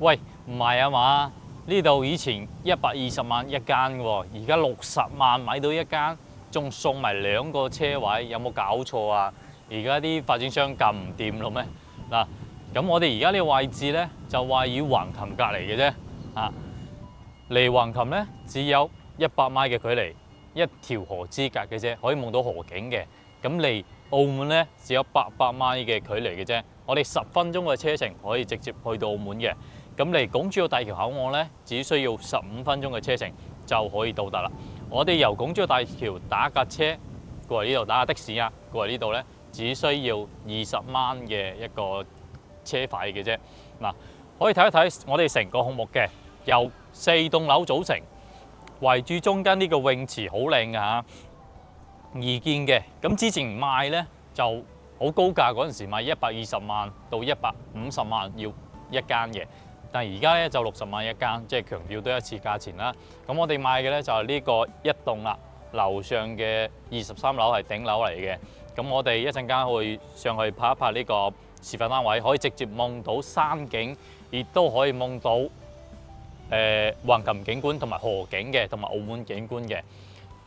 喂，唔係啊嘛？呢度以前120萬一間嘅喎，而家60萬買到一間，仲送埋2個車位，有冇搞錯啊？而家啲發展商咁唔掂咯咩？嗱，咁我哋而家呢個位置咧，就位於橫琴隔離嘅啫，離橫琴咧只有100米嘅距離，一條河之隔嘅啫，可以望到河景嘅。咁離澳門咧只有800米嘅距離嘅啫，我哋10分鐘嘅車程可以直接去到澳門嘅。咁嚟港珠澳大橋口岸咧，只需要15分鐘嘅車程就可以到達啦。我哋由港珠澳大橋打架車過嚟呢度，打架的士啊，過嚟呢度咧，只需要20蚊嘅一個車費嘅啫。嗱，可以睇一睇我哋成個項目嘅，由4棟樓組成，圍住中間呢個泳池好靚㗎嚇，易建嘅。咁之前賣咧就好高價，嗰陣時賣120萬到150萬要一間嘅。但係而家咧就60萬一間，即係強調多一次價錢啦。咁我哋買嘅咧就係呢個一棟啦，樓上嘅23樓係頂樓嚟嘅。咁我哋一陣間會上去拍一拍呢個示範單位，可以直接望到山景，亦都可以望到橫琴景觀同埋河景嘅，同埋澳門景觀嘅。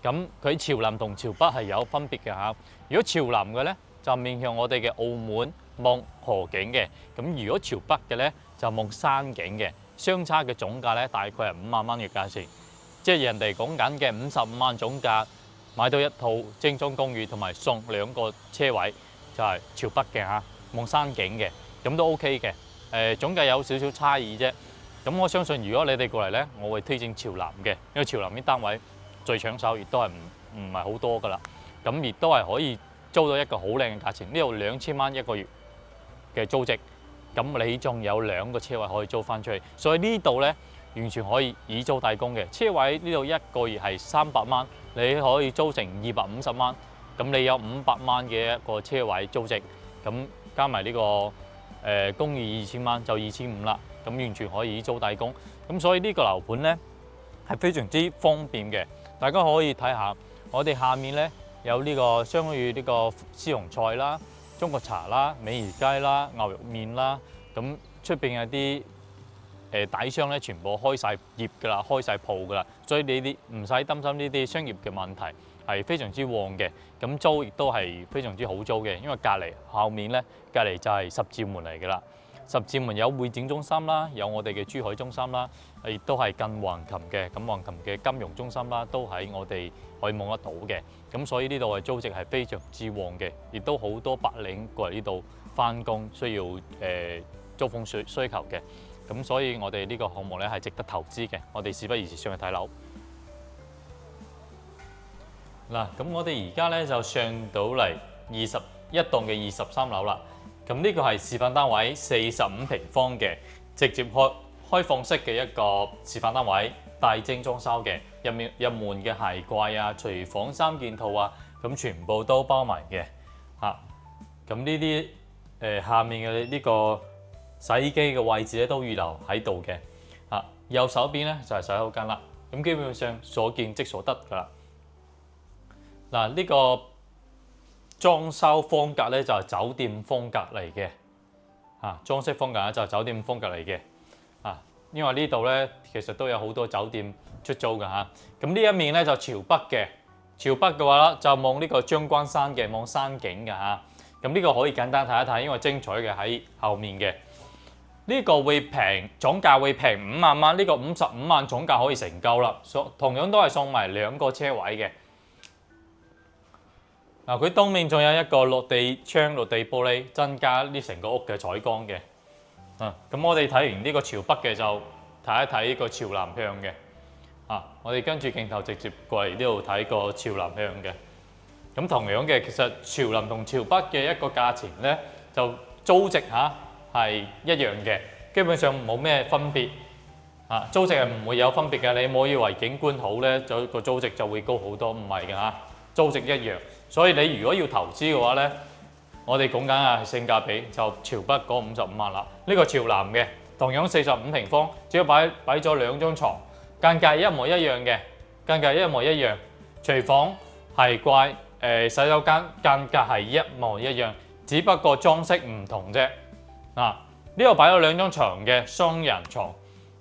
咁佢朝南同朝北係有分別嘅嚇。如果朝南嘅咧就面向我哋嘅澳門望河景嘅，咁如果朝北嘅咧就望山景嘅，相差嘅總價咧大概係5萬蚊嘅價錢，即係人哋講緊嘅55萬總價買到一套精裝公寓同埋送2個車位，就係朝北嘅嚇，望山景嘅，咁都 OK 嘅。總價有少少差異啫。咁我相信如果你哋過嚟咧，我會推薦朝南嘅，因為朝南啲單位最搶手，亦都係唔係好多噶啦。咁亦都係可以租到一個好靚嘅價錢，呢度2000蚊一個月嘅租值。咁你仲有2個車位可以租翻出去，所以呢度咧完全可以以租代供嘅。車位呢度一個月係300蚊，你可以租成250蚊，咁你有500蚊嘅一個車位租值，咁加埋呢個公寓2000蚊就2500啦，咁完全可以以租代供。咁所以呢個樓盤咧係非常之方便嘅，大家可以睇下我哋下面咧有呢個相當於呢個絲絨菜啦、中國茶啦、美宜雞啦、牛肉麵啦，咁出邊有啲底商咧全部開晒業㗎啦，開晒鋪㗎啦，所以你哋唔使擔心呢啲商業嘅問題，係非常之旺嘅。咁租亦都係非常之好租嘅，因為隔離後面咧隔離就係十字門嚟㗎啦。十字門有會展中心啦，有我哋嘅珠海中心啦，亦都係近橫琴嘅。咁橫琴嘅金融中心啦，都喺我哋可以望得到嘅。咁所以呢度嘅租值係非常之旺嘅，亦都好多白領過嚟呢度翻工，需要租房需求嘅。咁所以我哋呢個項目咧係值得投資嘅。我哋事不宜遲上去睇樓。嗱，咁我哋而家咧就上到嚟21棟嘅23樓啦。咁呢個係示範單位45平方嘅，直接開放式嘅一個示範單位，大精裝修嘅，入門嘅鞋櫃啊、廚房3件套啊，咁全部都包埋嘅。咁呢啲下面嘅呢個洗衣機嘅位置咧都預留喺度嘅。右手邊咧就係洗手間啦。咁基本上所見即所得㗎啦。嗱，呢個裝修風格咧就係酒店風格嚟嘅，裝飾風格咧就係酒店風格嚟嘅，因為呢度咧其實都有好多酒店出租㗎嚇。咁呢一面咧就朝北嘅，朝北嘅話咧就望呢個將軍山嘅，望山景㗎嚇。咁呢個可以簡單睇一睇，因為精彩嘅喺後面嘅。呢個會平，總價會平5萬蚊，呢個55萬總價可以成交啦。同樣都係送埋2個車位嘅。嗱，佢東面仲有一個落地窗、落地玻璃，增加呢成個屋嘅採光嘅。咁我哋睇完呢個朝北嘅，就睇一睇呢個朝南向嘅。我哋跟住鏡頭直接過嚟呢度睇個朝南向嘅。咁同樣嘅，其實朝南同朝北嘅一個價錢咧，就租值係一樣嘅，基本上冇咩分別。租值係唔會有分別嘅，你唔好以為景觀好咧，就個租值就會高好多，唔係嘅嚇，租值一樣。所以你如果要投資嘅話咧，我哋講緊係性價比，就朝北嗰55萬啦。呢個朝南嘅同樣45平方，只要擺咗2張床，間隔一模一樣嘅，間隔一模一樣。廚房係貴，洗手間間隔係一模一樣，只不過裝飾唔同啫。呢度擺咗2張床嘅雙人床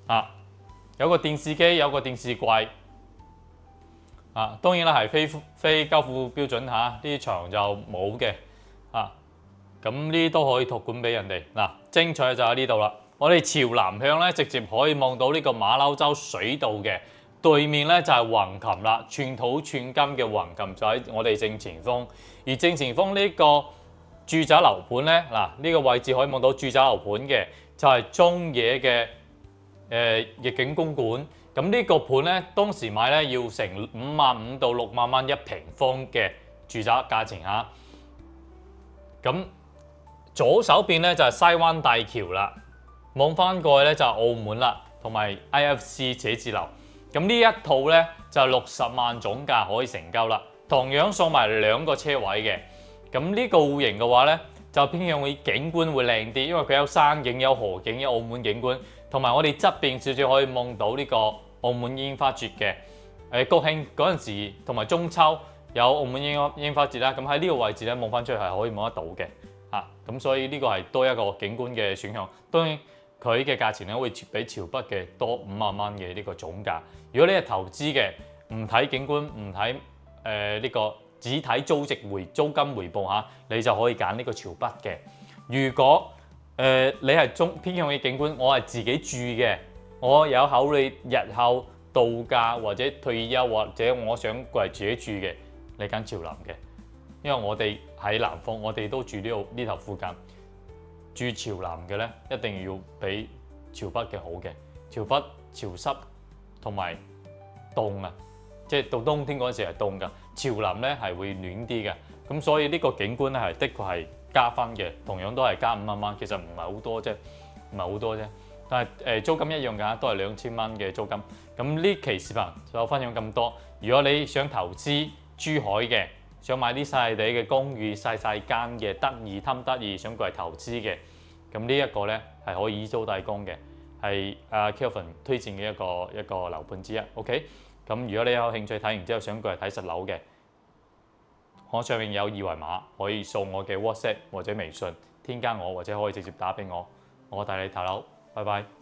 啊，有個電視機，有個電視櫃啊。當然啦，係非交付標準嚇，呢啲床就冇嘅啊。咁呢啲都可以託管俾人哋嗱。精彩就喺呢度啦。我哋朝南向咧，直接可以望到呢個馬騮洲水道嘅對面咧，就係橫琴啦，寸土寸金嘅橫琴就喺我哋正前方。而正前方呢個住宅樓盤咧，嗱呢個位置可以望到住宅樓盤嘅，就係中野嘅逸景公館。咁呢個盤咧，當時買咧要成55,000到6萬蚊1平方嘅住宅價錢嚇。咁左手邊咧就係西灣大橋啦，望翻過去咧就係澳門啦，同埋 IFC 寫字樓。咁呢一套咧就60萬總價可以成交啦，同樣送埋2個車位嘅。咁呢個戶型嘅話咧，就偏向於景觀會靚啲，因為佢有山景、有河景、有澳門景觀，同埋我哋側邊少少可以望到呢個澳門煙花節嘅。國慶嗰陣時同埋中秋有澳門煙花節啦，咁喺呢個位置咧望翻出去係可以望得到嘅。咁所以呢個係多一個景觀嘅選項。當然佢嘅價錢咧會比潮北嘅多5萬蚊嘅呢個總價。如果你係投資嘅，唔睇景觀，唔睇呢個，只睇租金回報嚇，你就可以揀呢個潮北嘅。如果你係偏向於景觀，我係自己住嘅，我有考慮日後度假或者退休或者我想過嚟自己住嘅，你揀潮南嘅。因為我哋喺南方，我哋都住呢頭附近，住潮南嘅咧，一定要比潮北嘅好嘅。潮北潮濕同埋凍啊，即係到冬天嗰陣時係凍㗎。潮南咧係會暖啲嘅，咁所以呢個景觀咧係的確係加分嘅，同樣都係加5萬蚊，其實唔係好多啫，唔係好多啫。但係租金一樣㗎，都係2000蚊嘅租金。咁呢期視頻就分享咁多。如果你想投資珠海嘅，想買啲細地嘅公寓，細間嘅得意，想過嚟投資嘅，咁呢一個咧係可以以租代供嘅，係Kelvin 推薦嘅一個樓盤之一。OK， 咁如果你有興趣睇完之後想過嚟睇實樓嘅，我上面有二維碼，可以掃我嘅 WhatsApp 或者微信添加我，或者可以直接打俾我，我帶你睇樓。拜拜。